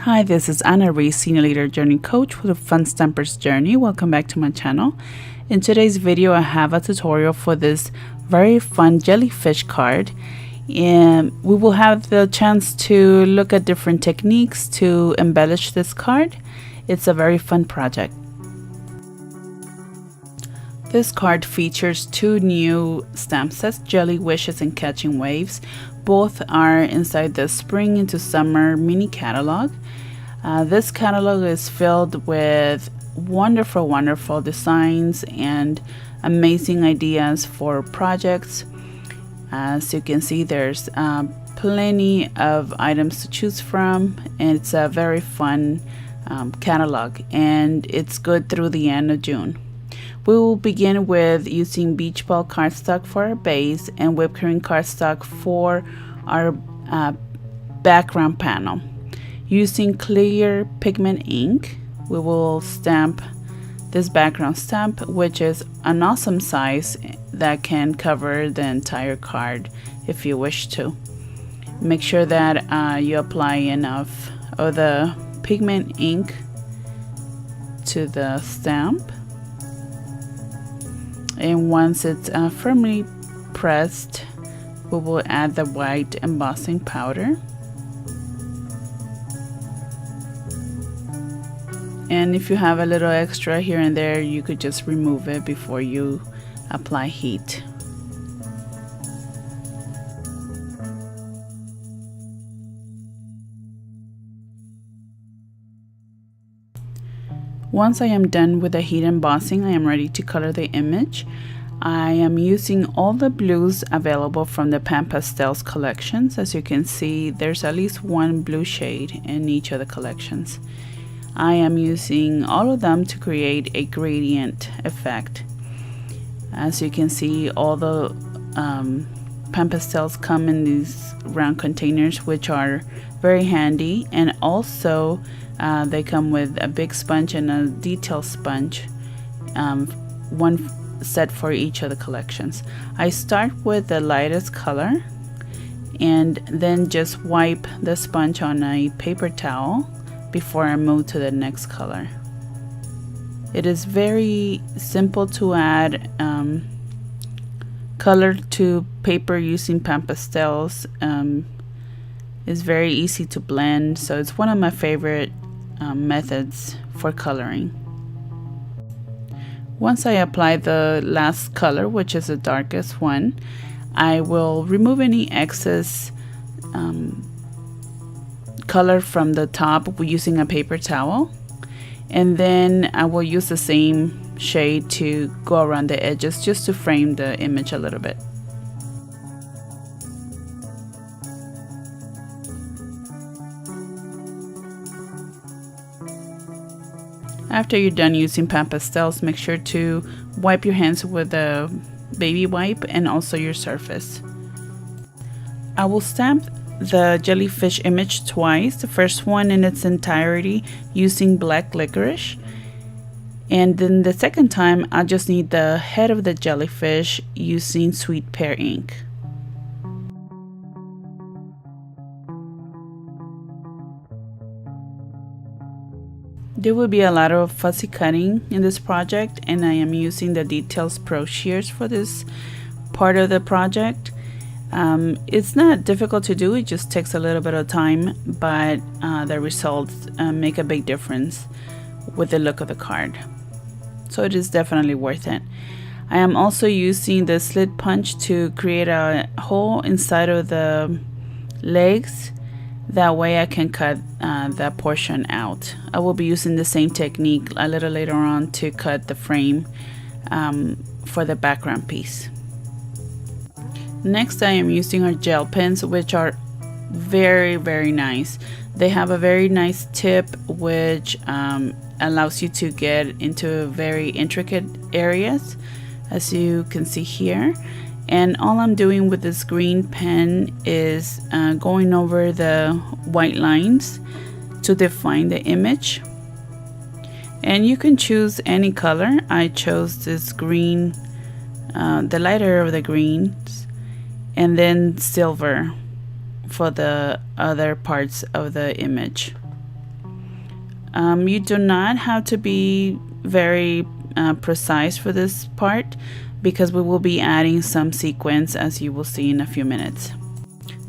Hi, this is Reese, Senior Leader Journey Coach for the Fun Stampers Journey. Welcome back to my channel. In today's video, I have a tutorial for this very fun jellyfish card. And we will have the chance to look at different techniques to embellish this card. It's a very fun project. This card features two new stamp sets, Jelly Wishes and Catching Waves. Both are inside the Spring into Summer mini catalog. This catalog is filled with wonderful designs and amazing ideas for projects. As you can see, there's plenty of items to choose from, and it's a very fun catalog, and it's good through the end of June. We will begin with using beach ball cardstock for our base and whipped cream cardstock for our background panel. Using clear pigment ink, we will stamp this background stamp, which is an awesome size that can cover the entire card if you wish to. Make sure that you apply enough of the pigment ink to the stamp. And once it's firmly pressed, we will add the white embossing powder. And if you have a little extra here and there, you could just remove it before you apply heat. Once I am done with the heat embossing, I am ready to color the image. I am using all the blues available from the Pan Pastels collections. As you can see, there's at least one blue shade in each of the collections. I am using all of them to create a gradient effect. As you can see, all the Pan Pastels come in these round containers, which are very handy, and also they come with a big sponge and a detail sponge, one set for each of the collections. I start with the lightest color and then just wipe the sponge on a paper towel before I move to the next color. It is very simple to add color to paper using Pan Pastels. It's very easy to blend, so it's one of my favorite methods for coloring. Once I apply the last color, which is the darkest one, I will remove any excess color from the top using a paper towel, and then I will use the same shade to go around the edges just to frame the image a little bit. After you're done using Pan Pastels, make sure to wipe your hands with a baby wipe and also your surface. I will stamp the jellyfish image twice, the first one in its entirety using black licorice, and then the second time I'll just need the head of the jellyfish using sweet pear ink. There will be a lot of fussy cutting in this project, and I am using the Details Pro shears for this part of the project. It's not difficult to do, it just takes a little bit of time, but the results make a big difference with the look of the card. So it is definitely worth it. I am also using the slit punch to create a hole inside of the legs. That way I can cut that portion out. I will be using the same technique a little later on to cut the frame for the background piece. Next, I am using our gel pens, which are very nice. They have a very nice tip, which allows you to get into very intricate areas, as you can see here. And all I'm doing with this green pen is going over the white lines to define the image. And you can choose any color. I chose this green, the lighter of the greens, and then silver for the other parts of the image. You do not have to be very precise for this part because we will be adding some sequins, as you will see in a few minutes.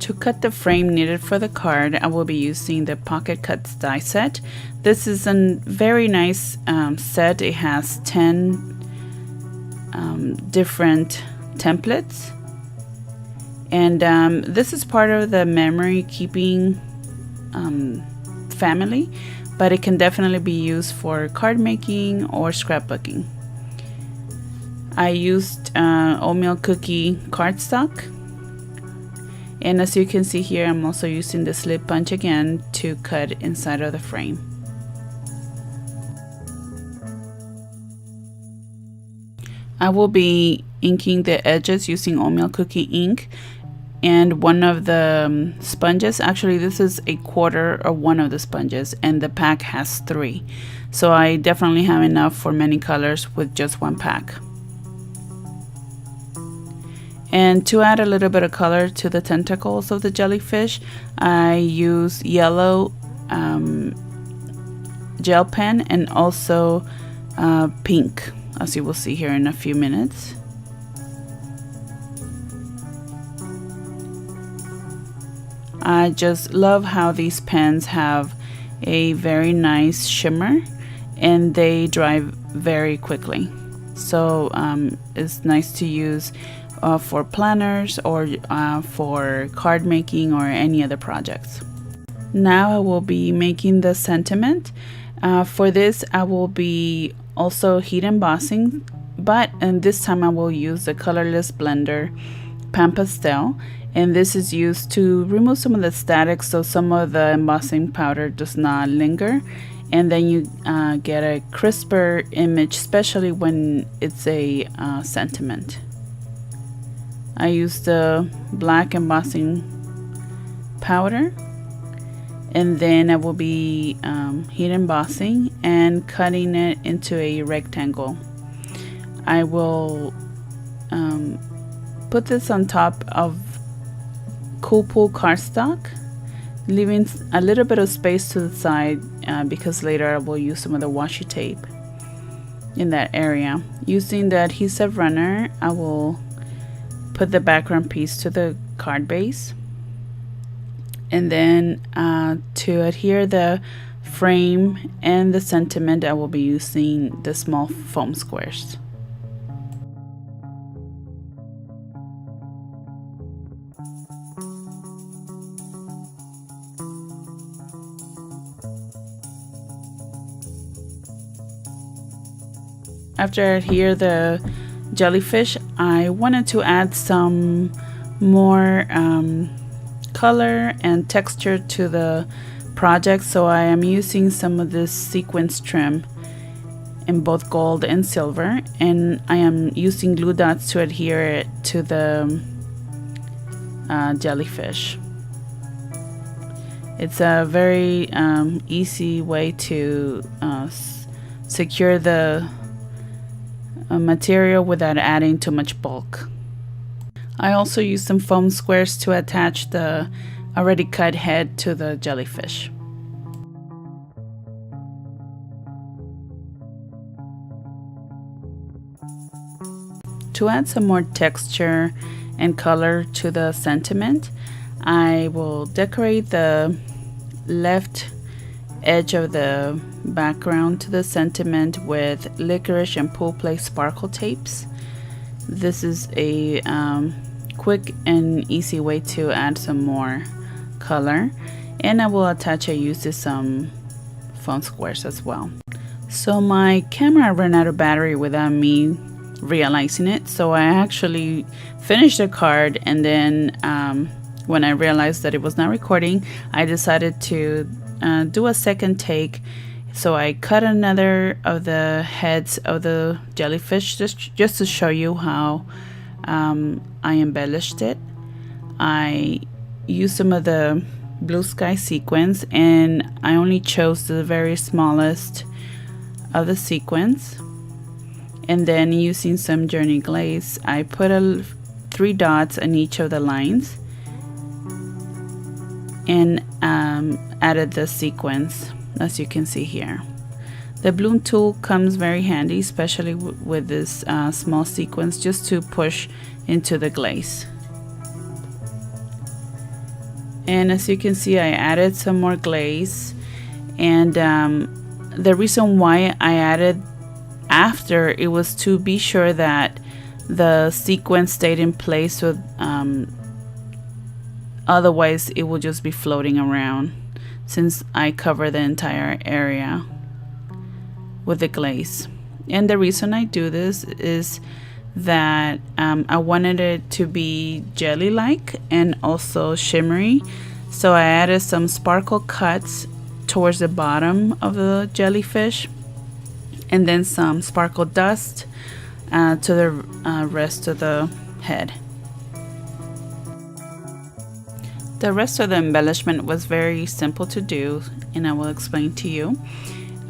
To cut the frame needed for the card, I will be using the Pocket Cuts die set. This is a very nice set. It has 10 different templates, and this is part of the memory keeping family, but it can definitely be used for card making or scrapbooking. I used oatmeal cookie cardstock, and as you can see here, I'm also using the slit punch again to cut inside of the frame. I will be inking the edges using oatmeal cookie ink and one of the sponges. Actually, this is a quarter of one of the sponges, and the pack has 3. So I definitely have enough for many colors with just one pack. And to add a little bit of color to the tentacles of the jellyfish, I use yellow gel pen and also pink, as you will see here in a few minutes. I just love how these pens have a very nice shimmer and they dry very quickly. So it's nice to use for planners or for card making or any other projects. Now I will be making the sentiment. For this I will be also heat embossing, but this time I will use the Colorless blender Pan Pastel, and this is used to remove some of the static so some of the embossing powder does not linger, and then you get a crisper image, especially when it's a sentiment. I used the black embossing powder, and then I will be heat embossing and cutting it into a rectangle. I will put this on top of Cool Pool cardstock, leaving a little bit of space to the side because later I will use some of the washi tape in that area. Using the adhesive runner, I will put the background piece to the card base, and then to adhere the frame and the sentiment, I will be using the small foam squares. After I adhere the jellyfish, I wanted to add some more color and texture to the project, so I am using some of this sequins trim in both gold and silver, and I am using glue dots to adhere it to the jellyfish. It's a very easy way to secure the material without adding too much bulk. I also used some foam squares to attach the already cut head to the jellyfish. To add some more texture and color to the sentiment, I will decorate the left edge of the background to the sentiment with licorice and pool play sparkle tapes. This is a quick and easy way to add some more color, and I will attach I used some foam squares as well. So my camera ran out of battery without me realizing it, so I actually finished the card, and then when I realized that it was not recording, I decided to do a second take. So I cut another of the heads of the jellyfish just to show you how I embellished it. I used some of the blue sky sequins, and I only chose the very smallest of the sequins, and then using some Journey Glaze, I put 3 dots on each of the lines and added the sequins as you can see here. The bloom tool comes very handy, especially with this small sequins, just to push into the glaze. And as you can see, I added some more glaze, and the reason why I added after it was to be sure that the sequin stayed in place, with otherwise it will just be floating around, since I cover the entire area with the glaze. And the reason I do this is that I wanted it to be jelly-like and also shimmery, so I added some sparkle cuts towards the bottom of the jellyfish, and then some sparkle dust to the rest of the head. The rest of the embellishment was very simple to do, and I will explain to you.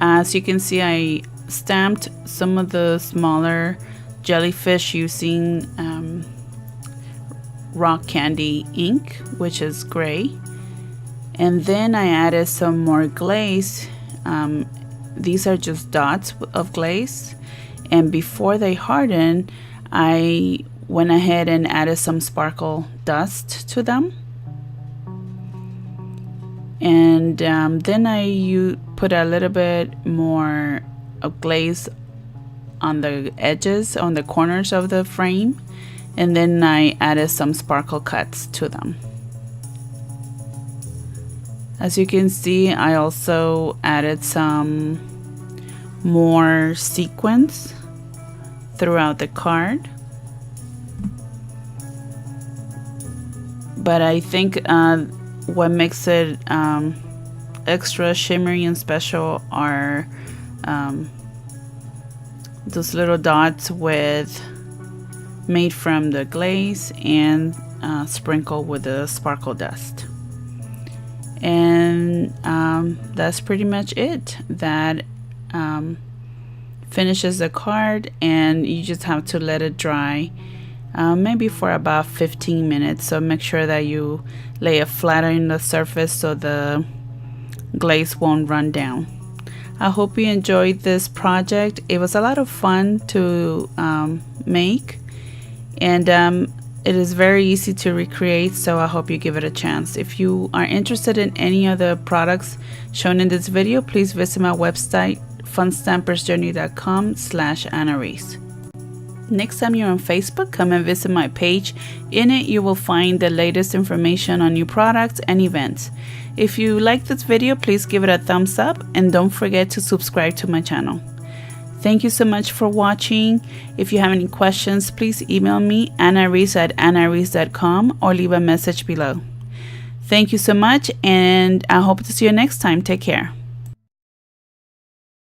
As you can see, I stamped some of the smaller jellyfish using rock candy ink, which is gray, and then I added some more glaze. These are just dots of glaze, and before they harden, I went ahead and added some sparkle dust to them, and then I put a little bit more of glaze on the edges, on the corners of the frame, and then I added some sparkle cuts to them. As you can see, I also added some more sequins throughout the card, but I think what makes it extra shimmery and special are those little dots made from the glaze and sprinkled with the sparkle dust. And that's pretty much it. That finishes the card, and you just have to let it dry, maybe for about 15 minutes. So make sure that you lay it flat on the surface so the glaze won't run down. I hope you enjoyed this project. It was a lot of fun to make, and it is very easy to recreate, so I hope you give it a chance. If you are interested in any of the products shown in this video, please visit my website, funstampersjourney.com/AnnaReese. Next time you're on Facebook, come and visit my page. In it, you will find the latest information on new products and events. If you like this video, please give it a thumbs up, and don't forget to subscribe to my channel. Thank you so much for watching. If you have any questions, please email me, annareese@annareese.com, or leave a message below. Thank you so much, and I hope to see you next time. Take care.